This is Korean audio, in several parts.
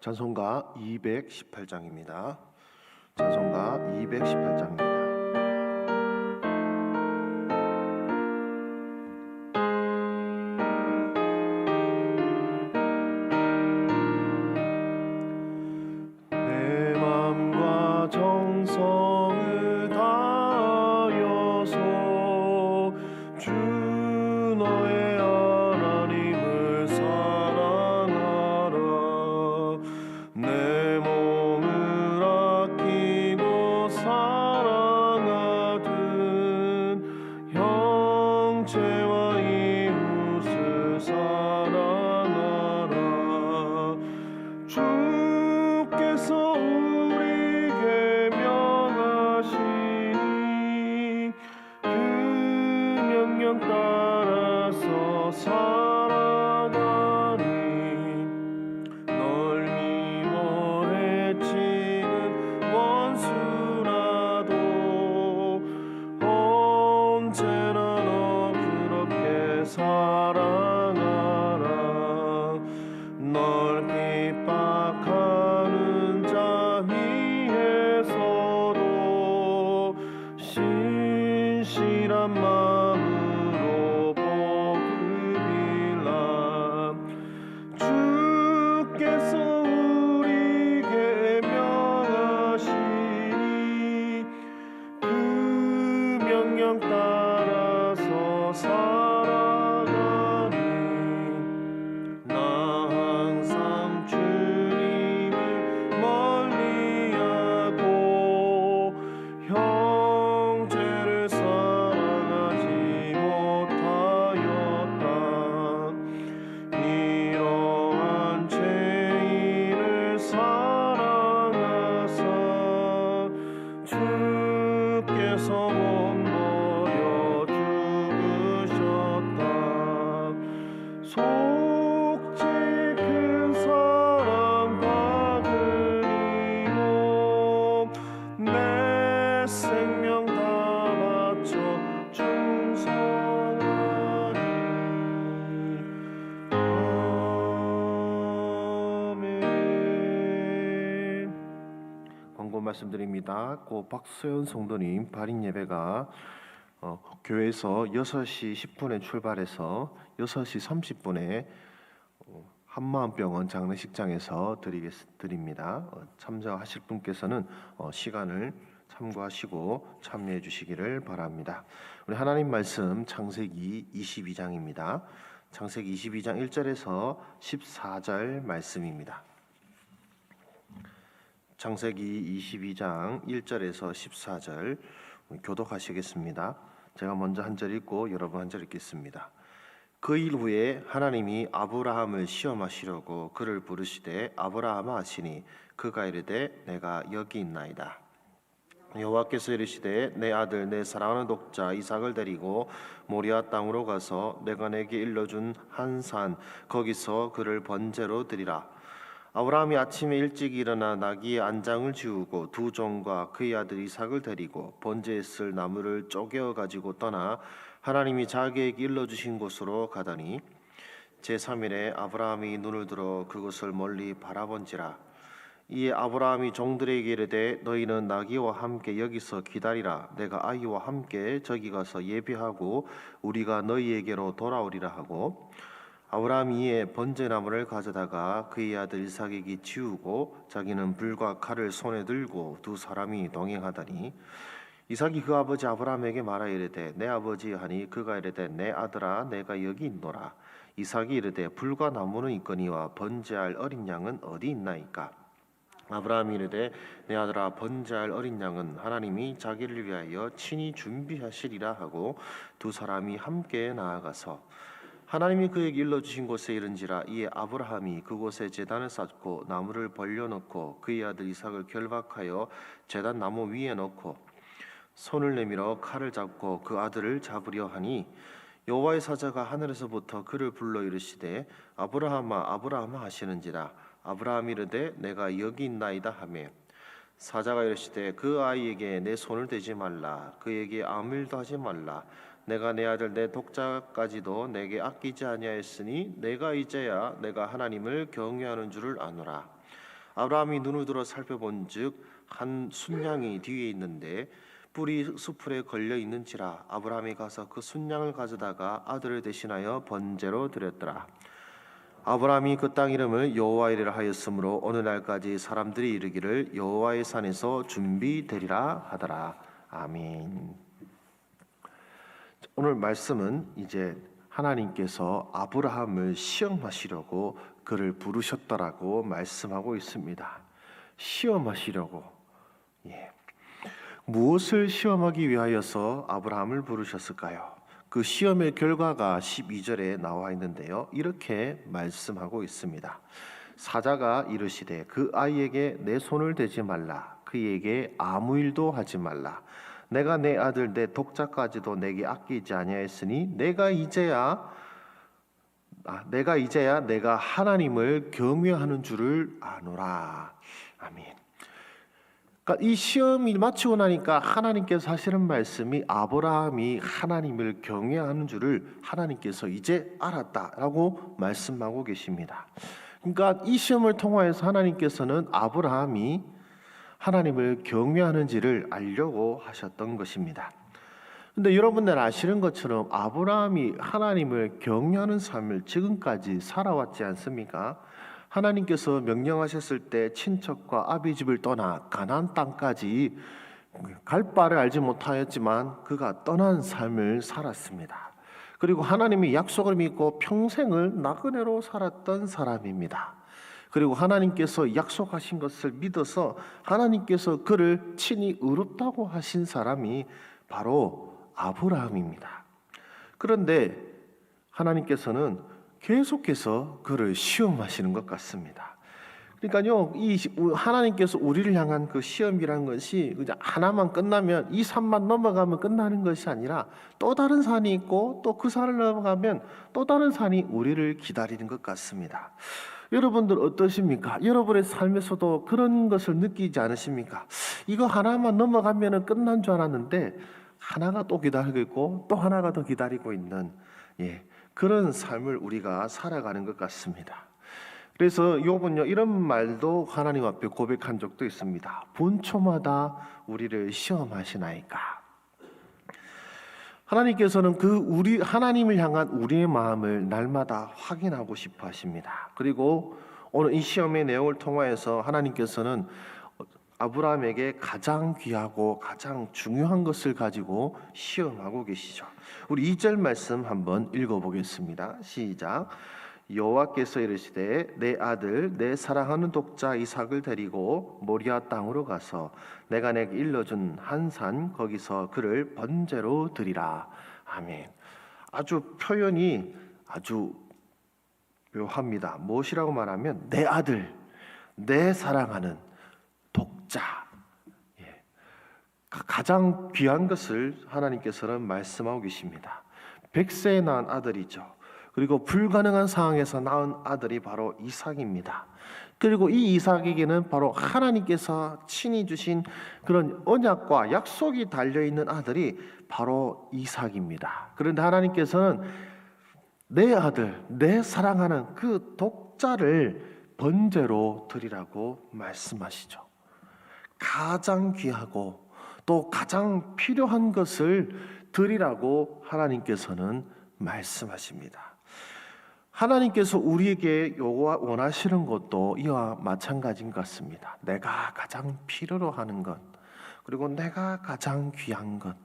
찬송가 218장입니다. 찬송가 218장입니다. 내 맘과 정성을 다하여서 주 너의 하나님을 사랑하라. 내 몸을 아끼고 사랑하듯 형제와 이웃을 사랑하라. 주께서 우리에게 명하시니 그 명령 따라서 살아가니 널 미워해 치는 원수라도 언제나 너 그렇게 사랑하라. 널 핍박하는 자 위에서도 신실한 마음으로 복을 빌라. 주께서 우리에게 명하시니 그 명령 따라서 살아가니 나 항상 주님을 멀리하고 형제를 사랑하지 못하였다. 이러한 죄인을 사랑하사 주께서 몸버려 죽으셨다. 속죄 큰 사랑 받으리요 내 생명 다 바쳐 충성하리. 아멘. 광고 말씀드립니다. 고 박소연 성도님 발인 예배가 교회에서 6시 10분에 출발해서 6시 30분에 한마음병원 장례식장에서 드립니다. 참석하실 분께서는 시간을 참고하시고 참여해 주시기를 바랍니다. 우리 하나님 말씀 창세기 22장입니다. 창세기 22장 1절에서 14절 말씀입니다. 창세기 22장 1절에서 14절 교독하시겠습니다. 제가 먼저 한 절 읽고 여러분 한 절 읽겠습니다. 그 일 후에 하나님이 아브라함을 시험하시려고 그를 부르시되 아브라함아 하시니 그가 이르되 내가 여기 있나이다. 여호와께서 이르시되 내 아들 내 사랑하는 독자 이삭을 데리고 모리아 땅으로 가서 내가 내게 일러준 한 산 거기서 그를 번제로 드리라. 아브라함이 아침에 일찍 일어나 나귀의 안장을 지우고 두 종과 그의 아들 이삭을 데리고 번제에 쓸 나무를 쪼개어 가지고 떠나 하나님이 자기에게 일러주신 곳으로 가더니 제3일에 아브라함이 눈을 들어 그것을 멀리 바라본지라. 이에 아브라함이 종들에게 이르되 너희는 나귀와 함께 여기서 기다리라. 내가 아이와 함께 저기 가서 예비하고 우리가 너희에게로 돌아오리라 하고 아브라함이 이에 번제나무를 가져다가 그의 아들 이삭에게 지우고 자기는 불과 칼을 손에 들고 두 사람이 동행하더니 이삭이 그 아버지 아브라함에게 말하 이르되 내 아버지 하니 그가 이르되 내 아들아 내가 여기 있노라. 이삭이 이르되 불과 나무는 있거니와 번제할 어린 양은 어디 있나이까. 아브라함이 이르되 내 아들아 번제할 어린 양은 하나님이 자기를 위하여 친히 준비하시리라 하고 두 사람이 함께 나아가서 하나님이 그에게 일러주신 곳에 이른지라. 이에 아브라함이 그곳에 제단을 쌓고 나무를 벌려놓고 그의 아들 이삭을 결박하여 제단 나무 위에 놓고 손을 내밀어 칼을 잡고 그 아들을 잡으려 하니 여호와의 사자가 하늘에서부터 그를 불러 이르시되 아브라함아 아브라함아 하시는지라. 아브라함이 이르되 내가 여기 있나이다 하매 사자가 이르시되 그 아이에게 내 손을 대지 말라. 그에게 아무 일도 하지 말라. 내가 내 아들 내 독자까지도 내게 아끼지 아니하였으니 내가 이제야 내가 하나님을 경외하는 줄을 아노라. 아브라함이 눈을 들어 살펴본즉 한 순양이 뒤에 있는데 뿔이 수풀에 걸려 있는지라 아브라함이 가서 그 순양을 가져다가 아들을 대신하여 번제로 드렸더라. 아브라함이 그 땅 이름을 여호와이라 하였으므로 어느 날까지 사람들이 이르기를 여호와의 산에서 준비되리라 하더라. 아멘. 오늘 말씀은 이제 하나님께서 아브라함을 시험하시려고 그를 부르셨다라고 말씀하고 있습니다. 시험하시려고. 무엇을 시험하기 위하여서 아브라함을 부르셨을까요? 그 시험의 결과가 12절에 나와 있는데요. 이렇게 말씀하고 있습니다. 사자가 이르시되 그 아이에게 내 손을 대지 말라. 그에게 아무 일도 하지 말라. 내가 내 아들 내 독자까지도 내게 아끼지 아니하였으니 내가 이제야 내가 하나님을 경외하는 줄을 아노라. 아멘. 그러니까 이 시험이 마치고 나니까 하나님께서 하시는 말씀이 아브라함이 하나님을 경외하는 줄을 하나님께서 이제 알았다라고 말씀하고 계십니다. 그러니까 이 시험을 통하여서 하나님께서는 아브라함이 하나님을 경외하는지를 알려고 하셨던 것입니다. 근데 여러분들 아시는 것처럼 아브라함이 하나님을 경외하는 삶을 지금까지 살아왔지 않습니까? 하나님께서 명령하셨을 때 친척과 아비 집을 떠나 가나안 땅까지 갈 바를 알지 못하였지만 그가 떠난 삶을 살았습니다. 그리고 하나님의 약속을 믿고 평생을 나그네로 살았던 사람입니다. 그리고 하나님께서 약속하신 것을 믿어서 하나님께서 그를 친히 의롭다고 하신 사람이 바로 아브라함입니다. 그런데 하나님께서는 계속해서 그를 시험하시는 것 같습니다. 그러니까요, 이 하나님께서 우리를 향한 그 시험이라는 것이 그냥 하나만 끝나면 이 산만 넘어가면 끝나는 것이 아니라 또 다른 산이 있고 또 그 산을 넘어가면 또 다른 산이 우리를 기다리는 것 같습니다. 여러분들 어떠십니까? 여러분의 삶에서도 그런 것을 느끼지 않으십니까? 이거 하나만 넘어가면 끝난 줄 알았는데 하나가 또 기다리고 있고 또 하나가 더 기다리고 있는 그런 삶을 우리가 살아가는 것 같습니다. 그래서 욥은요 이런 말도 하나님 앞에 고백한 적도 있습니다. 본초마다 우리를 시험하시나이까. 하나님께서는 하나님을 향한 우리의 마음을 날마다 확인하고 싶어 하십니다. 그리고 오늘 이 시험의 내용을 통하여서 하나님께서는 아브라함에게 가장 귀하고 가장 중요한 것을 가지고 시험하고 계시죠. 우리 2절 말씀 한번 읽어보겠습니다. 시작. 여호와께서 이르시되 내 아들 내 사랑하는 독자 이삭을 데리고 모리아 땅으로 가서 내가 내게 일러준 한 산 거기서 그를 번제로 드리라. 아멘. 아주 표현이 아주 묘합니다. 무엇이라고 말하면 내 아들 내 사랑하는 독자, 가장 귀한 것을 하나님께서는 말씀하고 계십니다. 100세에 낳은 아들이죠. 그리고 불가능한 상황에서 낳은 아들이 바로 이삭입니다. 그리고 이 이삭에게는 바로 하나님께서 친히 주신 그런 언약과 약속이 달려있는 아들이 바로 이삭입니다. 그런데 하나님께서는 내 아들, 내 사랑하는 그 독자를 번제로 드리라고 말씀하시죠. 가장 귀하고 또 가장 필요한 것을 드리라고 하나님께서는 말씀하십니다. 하나님께서 우리에게 원하시는 것도 이와 마찬가지인 것 같습니다. 내가 가장 필요로 하는 것, 그리고 내가 가장 귀한 것,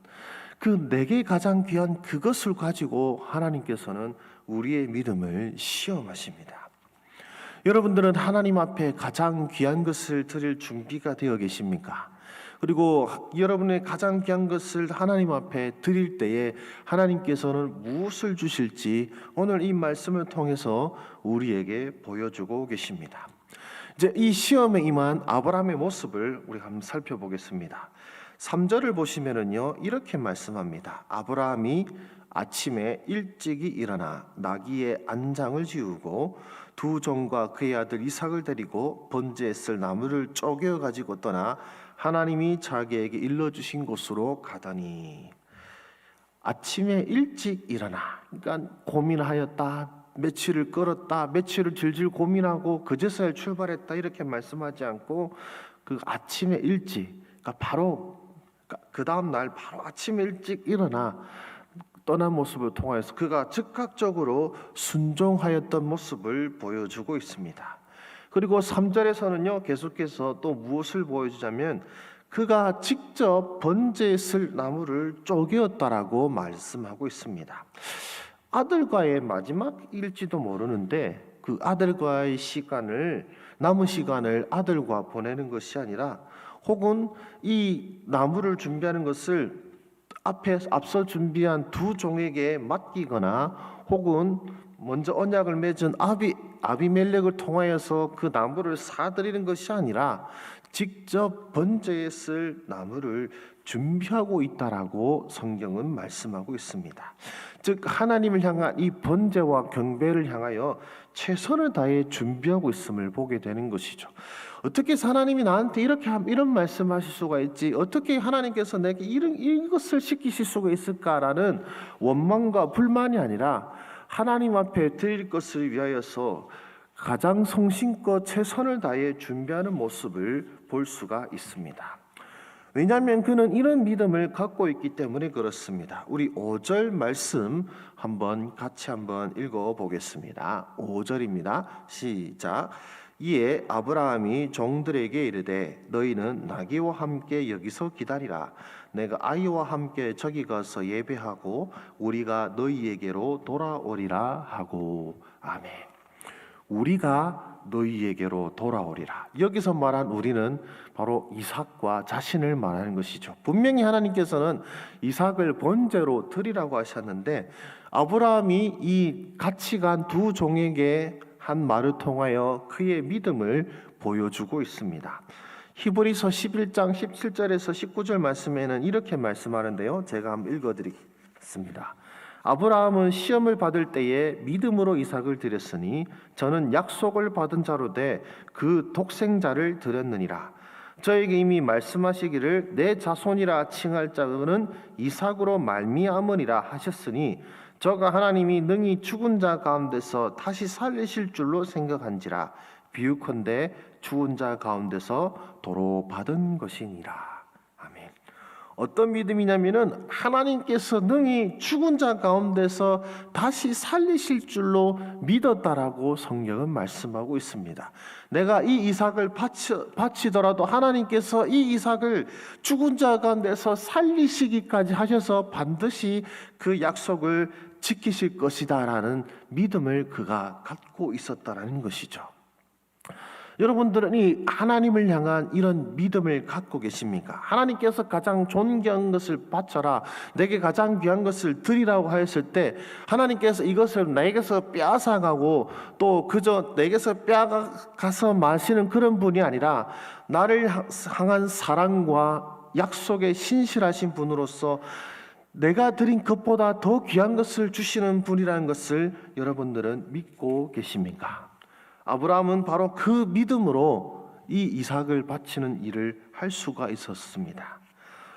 그 내게 가장 귀한 그것을 가지고 하나님께서는 우리의 믿음을 시험하십니다. 여러분들은 하나님 앞에 가장 귀한 것을 드릴 준비가 되어 계십니까? 그리고 여러분의 가장 귀한 것을 하나님 앞에 드릴 때에 하나님께서는 무엇을 주실지 오늘 이 말씀을 통해서 우리에게 보여주고 계십니다. 이제 이 시험에 임한 아브라함의 모습을 우리 한번 살펴보겠습니다. 3절을 보시면은요 이렇게 말씀합니다. 아브라함이 아침에 일찍이 일어나 나귀의 안장을 지우고 두 종과 그의 아들 이삭을 데리고 번제에 쓸 나무를 쪼개어 가지고 떠나 하나님이 자기에게 일러주신 곳으로 가더니 아침에 일찍 일어나. 그러니까 고민하였다. 며칠을 끌었다, 며칠을 질질 고민하고 그제서야 출발했다 이렇게 말씀하지 않고 그 아침에 일찍, 그러니까 바로 그 다음 날 바로 아침에 일찍 일어나 떠난 모습을 통하여서 그가 즉각적으로 순종하였던 모습을 보여주고 있습니다. 그리고 3절에서는요 계속해서 또 무엇을 보여주자면 그가 직접 번제에 쓸 나무를 쪼개었다라고 말씀하고 있습니다. 아들과의 마지막일지도 모르는데 그 아들과의 남은 시간을 아들과 보내는 것이 아니라 혹은 이 나무를 준비하는 것을 앞서 준비한 두 종에게 맡기거나 혹은 먼저 언약을 맺은 아비멜렉을 통하여서 그 나무를 사들이는 것이 아니라 직접 번제에 쓸 나무를 준비하고 있다라고 성경은 말씀하고 있습니다. 즉 하나님을 향한 이 번제와 경배를 향하여 최선을 다해 준비하고 있음을 보게 되는 것이죠. 어떻게 하나님이 나한테 이런 말씀하실 수가 있지? 어떻게 하나님께서 내게 이것을 시키실 수가 있을까라는 원망과 불만이 아니라 하나님 앞에 드릴 것을 위하여서 가장 성심껏 최선을 다해 준비하는 모습을 볼 수가 있습니다. 왜냐하면 그는 이런 믿음을 갖고 있기 때문에 그렇습니다. 우리 5절 말씀 같이 한번 읽어보겠습니다. 5절입니다. 시작. 이에 아브라함이 종들에게 이르되 너희는 나귀와 함께 여기서 기다리라. 내가 아이와 함께 저기 가서 예배하고 우리가 너희에게로 돌아오리라 하고. 아멘. 우리가 너희에게로 돌아오리라. 여기서 말한 우리는 바로 이삭과 자신을 말하는 것이죠. 분명히 하나님께서는 이삭을 번제로 드리라고 하셨는데 아브라함이 이 같이 간 두 종에게 한 말을 통하여 그의 믿음을 보여주고 있습니다. 히브리서 11장 17절에서 19절 말씀에는 이렇게 말씀하는데요. 제가 한번 읽어드리겠습니다. 아브라함은 시험을 받을 때에 믿음으로 이삭을 드렸으니 저는 약속을 받은 자로 돼 그 독생자를 드렸느니라. 저에게 이미 말씀하시기를 내 자손이라 칭할 자는 이삭으로 말미암으리라 하셨으니 저가 하나님이 능히 죽은 자 가운데서 다시 살리실 줄로 생각한지라. 비유컨대 죽은 자 가운데서 도로 받은 것이니라. 아멘. 어떤 믿음이냐면은 하나님께서 능히 죽은 자 가운데서 다시 살리실 줄로 믿었다라고 성경은 말씀하고 있습니다. 내가 이 이삭을 바치더라도 하나님께서 이 이삭을 죽은 자 가운데서 살리시기까지 하셔서 반드시 그 약속을 지키실 것이다라는 믿음을 그가 갖고 있었다라는 것이죠. 여러분들은 이 하나님을 향한 이런 믿음을 갖고 계십니까? 하나님께서 가장 존귀한 것을 바쳐라, 내게 가장 귀한 것을 드리라고 하였을 때 하나님께서 이것을 내게서 빼앗아가고 또 그저 내게서 빼앗아가서 마시는 그런 분이 아니라 나를 향한 사랑과 약속에 신실하신 분으로서 내가 드린 것보다 더 귀한 것을 주시는 분이라는 것을 여러분들은 믿고 계십니까? 아브라함은 바로 그 믿음으로 이 이삭을 바치는 일을 할 수가 있었습니다.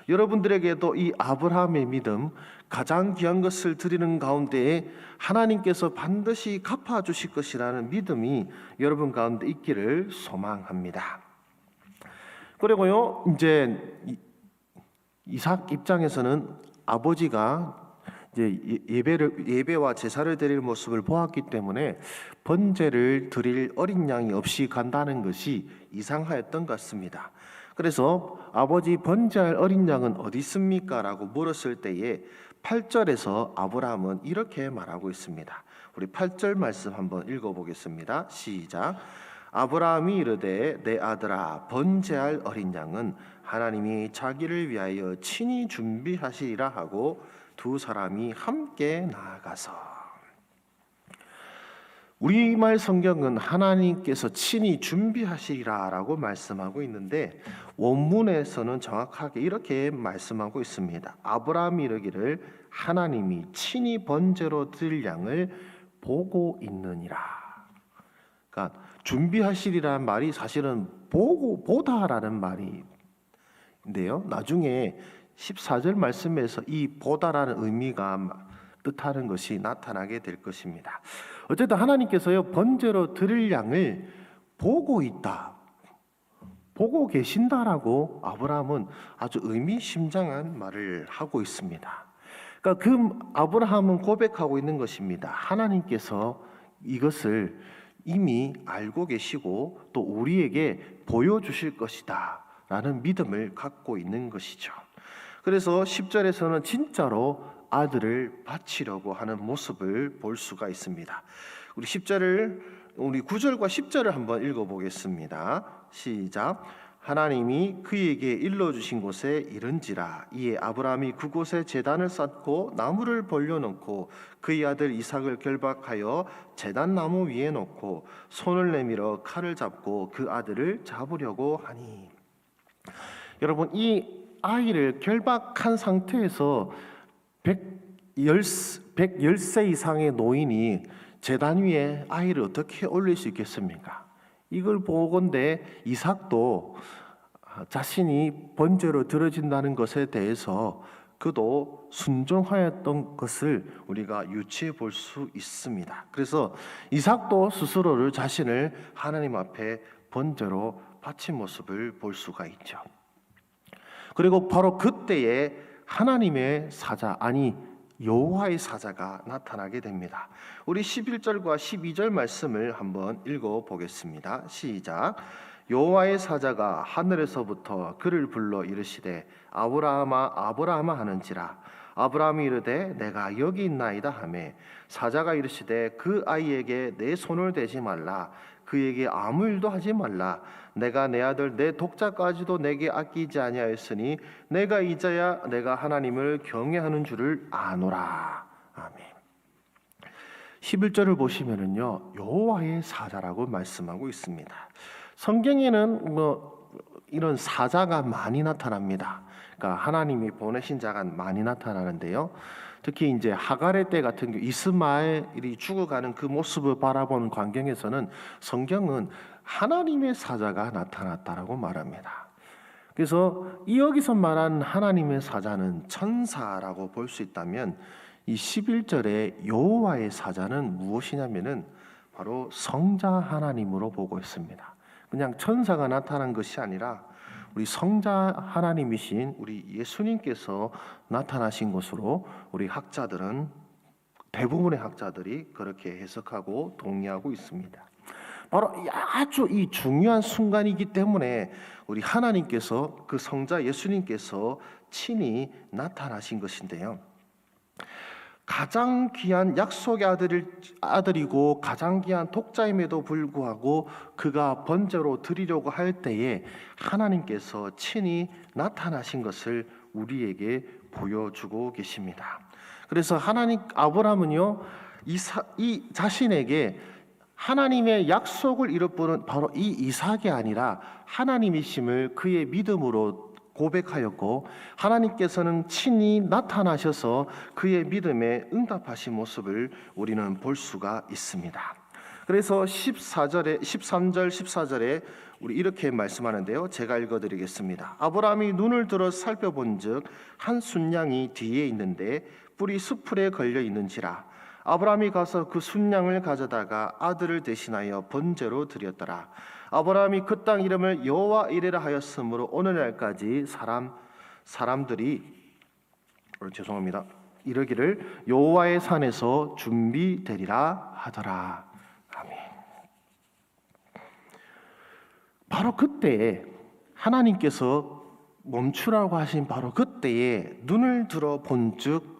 여러분들에게도 이 아브라함의 믿음, 가장 귀한 것을 드리는 가운데에 하나님께서 반드시 갚아주실 것이라는 믿음이 여러분 가운데 있기를 소망합니다. 그리고요, 이제 이삭 입장에서는 아버지가 이제 예배와 제사를 드릴 모습을 보았기 때문에 번제를 드릴 어린 양이 없이 간다는 것이 이상하였던 것 같습니다. 그래서 아버지 번제할 어린 양은 어디 있습니까? 라고 물었을 때에 8절에서 아브라함은 이렇게 말하고 있습니다. 우리 8절 말씀 한번 읽어보겠습니다. 시작. 아브라함이 이르되 내 아들아 번제할 어린 양은 하나님이 자기를 위하여 친히 준비하시리라 하고 두 사람이 함께 나아가서. 우리말 성경은 하나님께서 친히 준비하시리라 라고 말씀하고 있는데 원문에서는 정확하게 이렇게 말씀하고 있습니다. 아브라함이 이르기를 하나님이 친히 번제로 드릴 양을 보고 있느니라. 그러니까 준비하시리라는 말이 사실은 보다라는 말인데요. 나중에 14절 말씀에서 이 보다라는 의미가 뜻하는 것이 나타나게 될 것입니다. 어쨌든 하나님께서요, 번제로 드릴 양을 보고 있다, 보고 계신다라고 아브라함은 아주 의미심장한 말을 하고 있습니다. 그러니까 그 아브라함은 고백하고 있는 것입니다. 하나님께서 이것을 이미 알고 계시고 또 우리에게 보여주실 것이다 라는 믿음을 갖고 있는 것이죠. 그래서 10절에서는 진짜로 아들을 바치려고 하는 모습을 볼 수가 있습니다. 우리 9절과 10절을 한번 읽어보겠습니다. 시작. 하나님이 그에게 일러주신 곳에 이른지라. 이에 아브라함이 그곳에 제단을 쌓고 나무를 벌려놓고 그의 아들 이삭을 결박하여 제단 나무 위에 놓고 손을 내밀어 칼을 잡고 그 아들을 잡으려고 하니. 여러분, 이 아이를 결박한 상태에서 110세 이상의 노인이 제단 위에 아이를 어떻게 올릴 수 있겠습니까? 이걸 보건대 이삭도 자신이 번제로 드려진다는 것에 대해서 그도 순종하였던 것을 우리가 유추해 볼 수 있습니다. 그래서 이삭도 스스로를 자신을 하나님 앞에 번제로 바친 모습을 볼 수가 있죠. 그리고 바로 그때에 하나님의 사자, 아니 여호와의 사자가 나타나게 됩니다. 우리 11절과 12절 말씀을 한번 읽어보겠습니다. 시작. 여호와의 사자가 하늘에서부터 그를 불러 이르시되 아브라함아 아브라함아 하는지라. 아브라함이 이르되 내가 여기 있나이다 하매 사자가 이르시되 그 아이에게 내 손을 대지 말라. 그에게 아무 일도 하지 말라. 내가 내 아들 내 독자까지도 내게 아끼지 아니하였으니 내가 이제야 내가 하나님을 경외하는 줄을 아노라. 아멘. 11절을 보시면은요, 여호와의 사자라고 말씀하고 있습니다. 성경에는 이런 사자가 많이 나타납니다. 그러니까 하나님이 보내신 자가 많이 나타나는데요. 특히 이제 하갈의 때 같은 경우 이스마엘이 죽어가는 그 모습을 바라본 광경에서는 성경은 하나님의 사자가 나타났다라고 말합니다. 그래서 여기서 말한 하나님의 사자는 천사라고 볼 수 있다면 이 11절에 여호와의 사자는 무엇이냐면은 바로 성자 하나님으로 보고 있습니다. 그냥 천사가 나타난 것이 아니라 우리 성자 하나님이신 우리 예수님께서 나타나신 것으로 우리 학자들은, 대부분의 학자들이 그렇게 해석하고 동의하고 있습니다. 바로 아주 이 중요한 순간이기 때문에 우리 하나님께서, 그 성자 예수님께서 친히 나타나신 것인데요. 가장 귀한 약속의 아들이고 가장 귀한 독자임에도 불구하고 그가 번제로 드리려고 할 때에 하나님께서 친히 나타나신 것을 우리에게 보여주고 계십니다. 그래서 아브라함은요, 이 자신에게 하나님의 약속을 이루는 바로 이 이삭이 아니라 하나님이심을 그의 믿음으로 고백하였고, 하나님께서는 친히 나타나셔서 그의 믿음에 응답하신 모습을 우리는 볼 수가 있습니다. 그래서 13절, 14절에 우리 이렇게 말씀하는데요. 제가 읽어드리겠습니다. 아브라함이 눈을 들어 살펴본즉 한 순양이 뒤에 있는데 뿔이 수풀에 걸려 있는지라. 아브라함이 가서 그 순양을 가져다가 아들을 대신하여 번제로 드렸더라. 아브라함이 그 땅 이름을 여호와 이레라 하였으므로 오늘날까지 사람들이 이르기를 여호와의 산에서 준비되리라 하더라. 아멘. 바로 그때에 하나님께서 멈추라고 하신 바로 그때에 눈을 들어 본즉,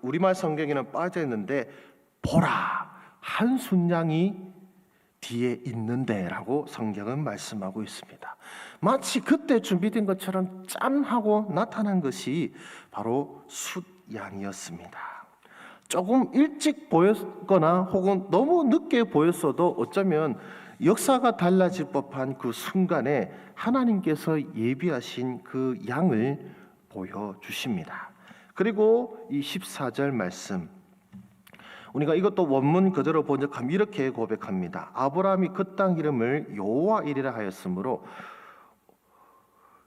우리말 성경에는 빠져 있는데 보라, 한 순양이 뒤에 있는데라고 성경은 말씀하고 있습니다. 마치 그때 준비된 것처럼 짠 하고 나타난 것이 바로 숫양이었습니다. 조금 일찍 보였거나 혹은 너무 늦게 보였어도 어쩌면 역사가 달라질 법한 그 순간에 하나님께서 예비하신 그 양을 보여주십니다. 그리고 이 14절 말씀, 우리가 이것도 원문 그대로 번역하면 이렇게 고백합니다. 아브라함이 그 땅 이름을 여호와 이레라 하였으므로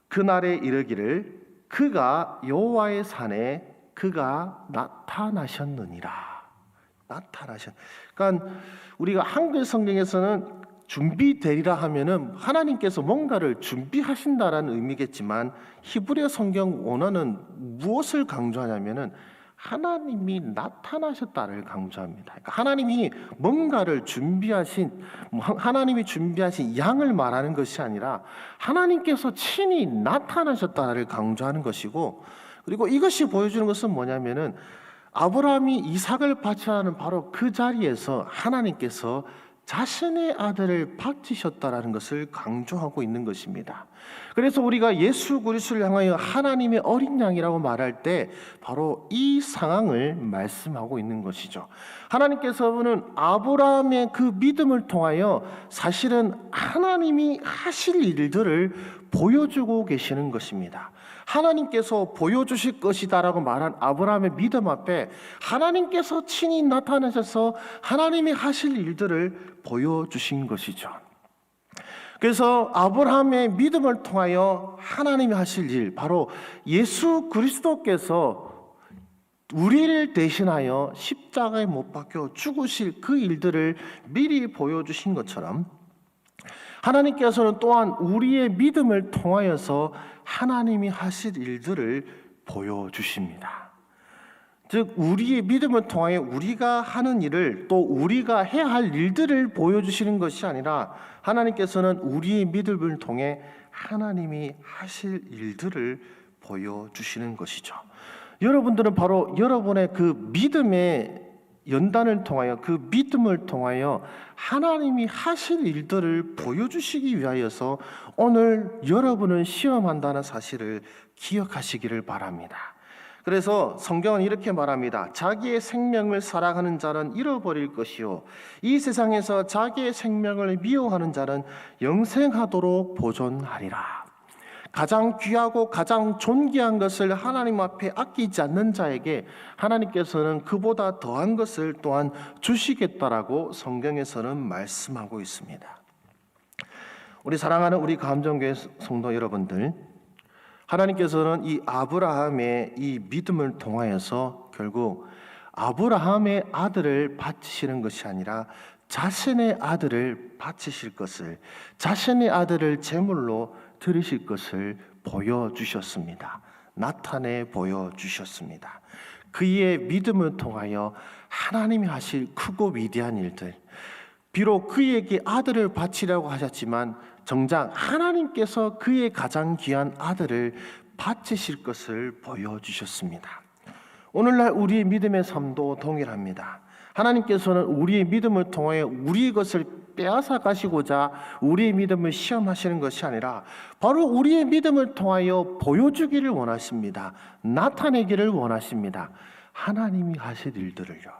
그날에 이르기를 그가 여호와의 산에 그가 나타나셨느니라. 그러니까 우리가 한글 성경에서는 준비되리라 하면은 하나님께서 뭔가를 준비하신다라는 의미겠지만, 히브리어 성경 원어는 무엇을 강조하냐면은 하나님이 나타나셨다를 강조합니다. 그러니까 하나님이 뭔가를 하나님이 준비하신 양을 말하는 것이 아니라 하나님께서 친히 나타나셨다를 강조하는 것이고, 그리고 이것이 보여주는 것은 뭐냐면은 아브라함이 이삭을 바치라는 바로 그 자리에서 하나님께서 자신의 아들을 바치셨다라는 것을 강조하고 있는 것입니다. 그래서 우리가 예수 그리스도를 향하여 하나님의 어린 양이라고 말할 때 바로 이 상황을 말씀하고 있는 것이죠. 하나님께서는 아브라함의 그 믿음을 통하여 사실은 하나님이 하실 일들을 보여주고 계시는 것입니다. 하나님께서 보여주실 것이다라고 말한 아브라함의 믿음 앞에 하나님께서 친히 나타나셔서 하나님이 하실 일들을 보여주신 것이죠. 그래서 아브라함의 믿음을 통하여 하나님이 하실 일, 바로 예수 그리스도께서 우리를 대신하여 십자가에 못 박혀 죽으실 그 일들을 미리 보여주신 것처럼, 하나님께서는 또한 우리의 믿음을 통하여서 하나님이 하실 일들을 보여주십니다. 즉 우리의 믿음을 통하여 우리가 하는 일을, 또 우리가 해야 할 일들을 보여주시는 것이 아니라 하나님께서는 우리의 믿음을 통해 하나님이 하실 일들을 보여주시는 것이죠. 여러분들은 바로 여러분의 그 믿음의 연단을 통하여, 그 믿음을 통하여 하나님이 하실 일들을 보여주시기 위하여서 오늘 여러분을 시험한다는 사실을 기억하시기를 바랍니다. 그래서 성경은 이렇게 말합니다. 자기의 생명을 사랑하는 자는 잃어버릴 것이요, 이 세상에서 자기의 생명을 미워하는 자는 영생하도록 보존하리라. 가장 귀하고 가장 존귀한 것을 하나님 앞에 아끼지 않는 자에게 하나님께서는 그보다 더한 것을 또한 주시겠다라고 성경에서는 말씀하고 있습니다. 우리 사랑하는 우리 감정교회 성도 여러분들, 하나님께서는 이 아브라함의 이 믿음을 통하여서 결국 아브라함의 아들을 바치시는 것이 아니라 자신의 아들을 바치실 것을, 자신의 아들을 제물로 드리실 것을 보여주셨습니다. 나타내 보여주셨습니다. 그의 믿음을 통하여 하나님이 하실 크고 위대한 일들, 비록 그에게 아들을 바치라고 하셨지만 정작 하나님께서 그의 가장 귀한 아들을 바치실 것을 보여주셨습니다. 오늘날 우리의 믿음의 삶도 동일합니다. 하나님께서는 우리의 믿음을 통해 우리의 것을 빼앗아 가시고자 우리의 믿음을 시험하시는 것이 아니라 바로 우리의 믿음을 통하여 보여주기를 원하십니다. 나타내기를 원하십니다. 하나님이 하실 일들을요.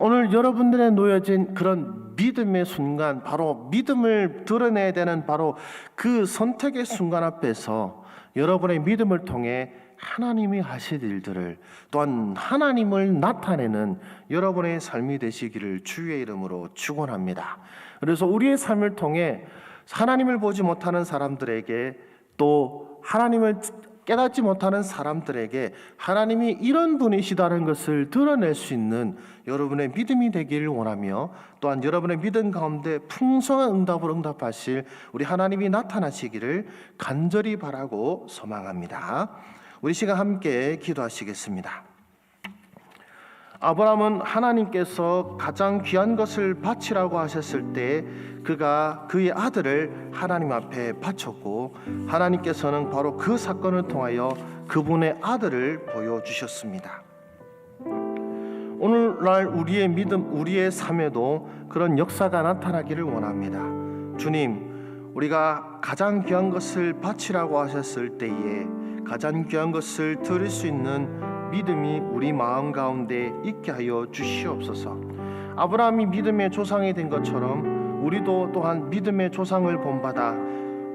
오늘 여러분들의 놓여진 그런 믿음의 순간, 바로 믿음을 드러내야 되는 바로 그 선택의 순간 앞에서 여러분의 믿음을 통해 하나님이 하실 일들을, 또한 하나님을 나타내는 여러분의 삶이 되시기를 주의 이름으로 축원합니다. 그래서 우리의 삶을 통해 하나님을 보지 못하는 사람들에게, 또 하나님을 깨닫지 못하는 사람들에게 하나님이 이런 분이시다는 것을 드러낼 수 있는 여러분의 믿음이 되기를 원하며, 또한 여러분의 믿음 가운데 풍성한 응답을 응답하실 우리 하나님이 나타나시기를 간절히 바라고 소망합니다. 우리 시간 함께 기도하시겠습니다. 아브라함은 하나님께서 가장 귀한 것을 바치라고 하셨을 때 그가 그의 아들을 하나님 앞에 바쳤고, 하나님께서는 바로 그 사건을 통하여 그분의 아들을 보여주셨습니다. 오늘날 우리의 믿음, 우리의 삶에도 그런 역사가 나타나기를 원합니다. 주님, 우리가 가장 귀한 것을 바치라고 하셨을 때에 가장 귀한 것을 드릴 수 있는 믿음이 우리 마음 가운데 있게 하여 주시옵소서. 아브라함이 믿음의 조상이 된 것처럼 우리도 또한 믿음의 조상을 본받아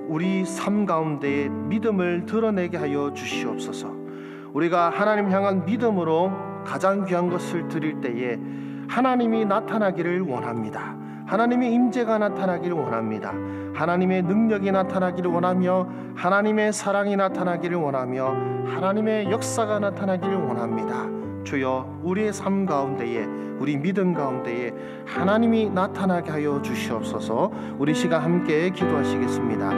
우리 삶 가운데 믿음을 드러내게 하여 주시옵소서. 우리가 하나님 향한 믿음으로 가장 귀한 것을 드릴 때에 하나님이 나타나기를 원합니다. 하나님의 임재가 나타나기를 원합니다. 하나님의 능력이 나타나기를 원하며 하나님의 사랑이 나타나기를 원하며 하나님의 역사가 나타나기를 원합니다. 주여, 우리의 삶 가운데에, 우리 믿음 가운데에 하나님이 나타나게 하여 주시옵소서. 우리 시간 함께 기도하시겠습니다.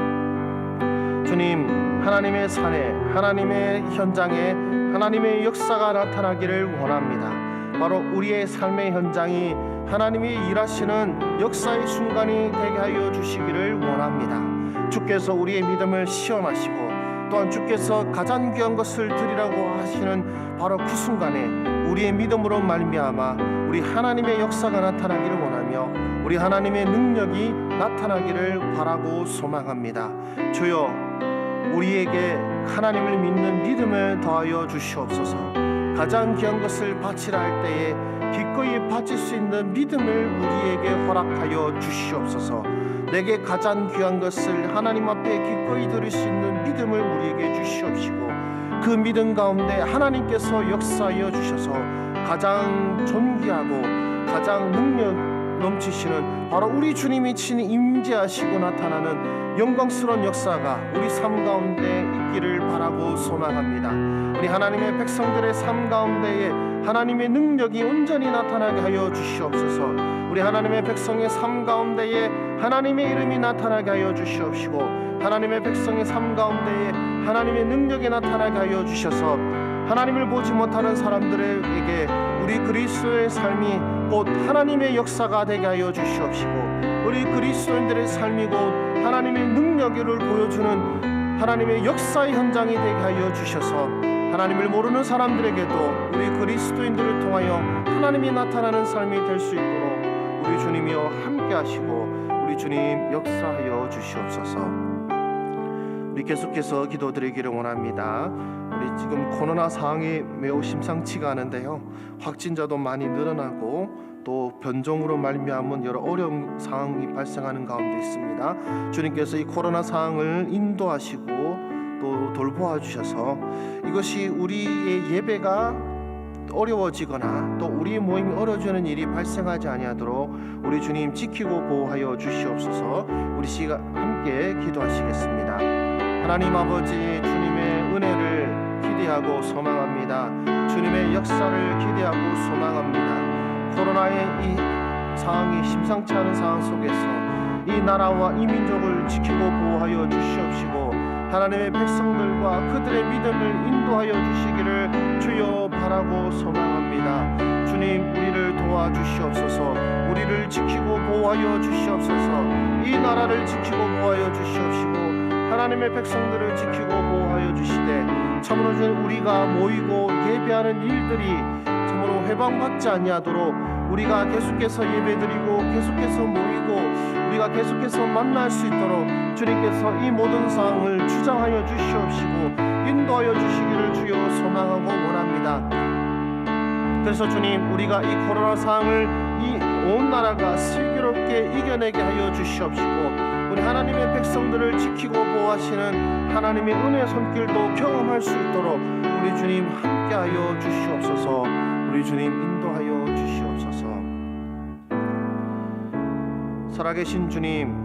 주님, 하나님의 산에, 하나님의 현장에 하나님의 역사가 나타나기를 원합니다. 바로 우리의 삶의 현장이 하나님이 일하시는 역사의 순간이 되게 하여 주시기를 원합니다. 주께서 우리의 믿음을 시험하시고 또한 주께서 가장 귀한 것을 드리라고 하시는 바로 그 순간에 우리의 믿음으로 말미암아 우리 하나님의 역사가 나타나기를 원하며 우리 하나님의 능력이 나타나기를 바라고 소망합니다. 주여, 우리에게 하나님을 믿는 믿음을 더하여 주시옵소서. 가장 귀한 것을 바치라 할 때에 기꺼이 바칠 수 있는 믿음을 우리에게 허락하여 주시옵소서. 내게 가장 귀한 것을 하나님 앞에 기꺼이 드릴 수 있는 믿음을 우리에게 주시옵시고 그 믿음 가운데 하나님께서 역사하여 주셔서 가장 존귀하고 가장 능력 넘치시는 바로 우리 주님이 친히 임재하시고 나타나는 영광스러운 역사가 우리 삶 가운데 있기를 바라고 소망합니다. 우리 하나님의 백성들의 삶 가운데에 하나님의 능력이 온전히 나타나게 하여 주시옵소서. 우리 하나님의 백성의 삶 가운데에 하나님의 이름이 나타나게 하여 주시옵시고 하나님의 백성의 삶 가운데에 하나님의 능력이 나타나게 하여 주셔서 하나님을 보지 못하는 사람들에게 우리 그리스도의 삶이 곧 하나님의 역사가 되게 하여 주시옵시고 우리 그리스도인들의 삶이 곧 하나님의 능력을 보여주는 하나님의 역사의 현장이 되게 하여 주셔서 하나님을 모르는 사람들에게도 우리 그리스도인들을 통하여 하나님이 나타나는 삶이 될 수 있도록 우리 주님이여 함께 하시고 우리 주님 역사하여 주시옵소서. 우리 계속해서 기도드리기를 원합니다. 우리 지금 코로나 상황이 매우 심상치가 않은데요, 확진자도 많이 늘어나고 또 변종으로 말미암은 여러 어려운 상황이 발생하는 가운데 있습니다. 주님께서 이 코로나 상황을 인도하시고 또 돌보아 주셔서 이것이 우리의 예배가 어려워지거나 또 우리의 모임이 어려워지는 일이 발생하지 아니하도록 우리 주님 지키고 보호하여 주시옵소서. 우리 시간 함께 기도하시겠습니다. 하나님 아버지, 주님의 은혜를 기대하고 소망합니다. 주님의 역사를 기대하고 소망합니다. 코로나의 이 상황이 심상치 않은 상황 속에서 이 나라와 이 민족을 지키고 보호하여 주시옵시고 하나님의 백성들과 그들의 믿음을 인도하여 주시기를 주여 바라고 소망합니다. 주님, 우리를 도와주시옵소서. 우리를 지키고 보호하여 주시옵소서. 이 나라를 지키고 보호하여 주시옵시고 하나님의 백성들을 지키고 보호하여 주시되 참으로 우리가 모이고 예배하는 일들이 참으로 회방받지 아니하도록 우리가 계속해서 예배드리고 계속해서 모이고 우리가 계속해서 만날 수 있도록 주님께서 이 모든 상황을 주장하여 주시옵시고 인도하여 주시기를 주여 소망하고 원합니다. 그래서 주님, 우리가 이 코로나 상황을 이 온 나라가 슬기롭게 이겨내게 하여 주시옵시고 우리 하나님의 백성들을 지키고 보호하시는 하나님의 은혜의 손길도 경험할 수 있도록 우리 주님 함께하여 주시옵소서. 우리 주님 인도하여 주시옵소서. 살아계신 주님,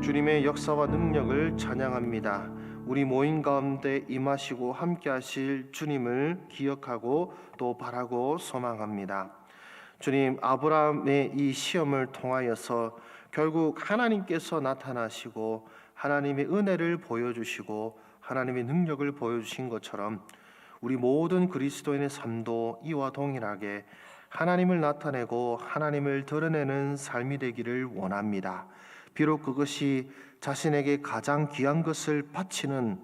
주님의 역사와 능력을 찬양합니다. 우리 모임 가운데 임하시고 함께하실 주님을 기억하고 또 바라고 소망합니다. 주님, 아브라함의 이 시험을 통하여서 결국 하나님께서 나타나시고 하나님의 은혜를 보여주시고 하나님의 능력을 보여주신 것처럼 우리 모든 그리스도인의 삶도 이와 동일하게 하나님을 나타내고 하나님을 드러내는 삶이 되기를 원합니다. 비록 그것이 자신에게 가장 귀한 것을 바치는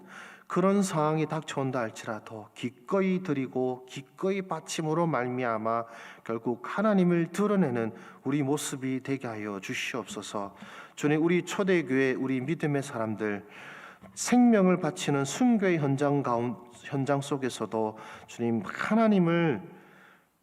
그런 상황이 닥쳐온다 할지라도 기꺼이 드리고 기꺼이 바침으로 말미암아 결국 하나님을 드러내는 우리 모습이 되게 하여 주시옵소서. 주님, 우리 초대교회 우리 믿음의 사람들 생명을 바치는 순교의 현장 속에서도 주님, 하나님을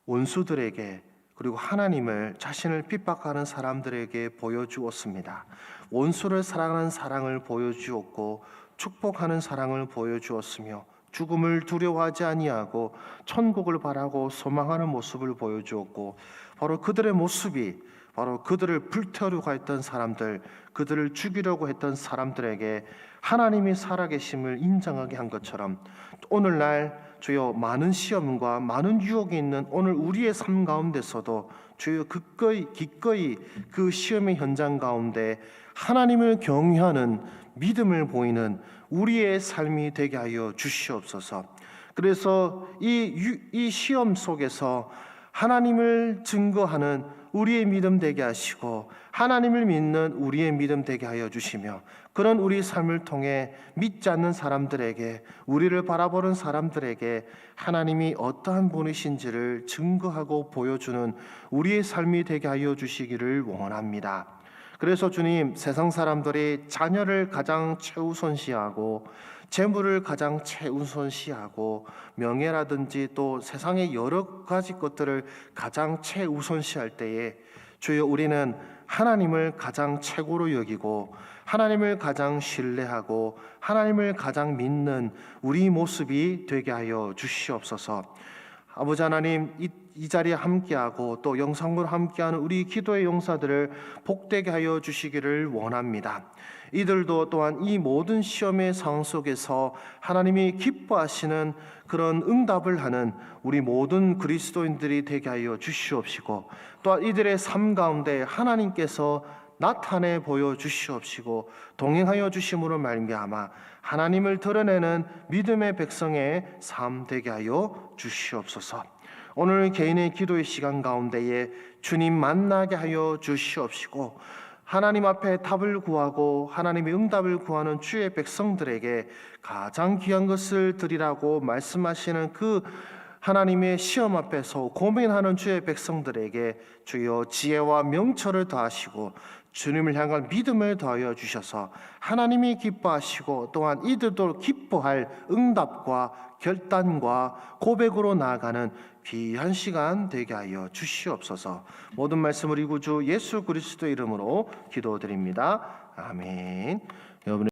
원수들에게 그리고 하나님을 자신을 핍박하는 사람들에게 보여주었습니다. 원수를 사랑하는 사랑을 보여주었고 축복하는 사랑을 보여주었으며 죽음을 두려워하지 아니하고 천국을 바라고 소망하는 모습을 보여주었고 바로 그들의 모습이 바로 그들을 불태우려고 했던 사람들, 그들을 죽이려고 했던 사람들에게 하나님이 살아계심을 인정하게 한 것처럼 오늘날 주여 많은 시험과 많은 유혹이 있는 오늘 우리의 삶 가운데서도 주여 기꺼이 그 시험의 현장 가운데 하나님을 경외하는 믿음을 보이는 우리의 삶이 되게 하여 주시옵소서. 그래서 이 시험 속에서 하나님을 증거하는 우리의 믿음 되게 하시고 하나님을 믿는 우리의 믿음 되게 하여 주시며 그런 우리 삶을 통해 믿지 않는 사람들에게 우리를 바라보는 사람들에게 하나님이 어떠한 분이신지를 증거하고 보여주는 우리의 삶이 되게 하여 주시기를 원합니다. 그래서 주님, 세상 사람들이 자녀를 가장 최우선시하고 재물을 가장 최우선시하고 명예라든지 또 세상의 여러 가지 것들을 가장 최우선시할 때에 주여 우리는 하나님을 가장 최고로 여기고 하나님을 가장 신뢰하고 하나님을 가장 믿는 우리 모습이 되게 하여 주시옵소서. 아버지 하나님, 이 자리에 함께하고 또 영상으로 함께하는 우리 기도의 용사들을 복되게 하여 주시기를 원합니다. 이들도 또한 이 모든 시험의 상황 속에서 하나님이 기뻐하시는 그런 응답을 하는 우리 모든 그리스도인들이 되게 하여 주시옵시고 또한 이들의 삶 가운데 하나님께서 나타내 보여 주시옵시고 동행하여 주심으로 말미암아 하나님을 드러내는 믿음의 백성의 삶 되게 하여 주시옵소서. 오늘 개인의 기도의 시간 가운데에 주님 만나게 하여 주시옵시고 하나님 앞에 답을 구하고 하나님의 응답을 구하는 주의 백성들에게 가장 귀한 것을 드리라고 말씀하시는 그 하나님의 시험 앞에서 고민하는 주의 백성들에게 주여 지혜와 명철을 더하시고 주님을 향한 믿음을 더하여 주셔서 하나님이 기뻐하시고 또한 이들도 기뻐할 응답과 결단과 고백으로 나아가는 귀한 시간 되게 하여 주시옵소서. 모든 말씀을 우리 구주 예수 그리스도 이름으로 기도드립니다. 아멘. 여러분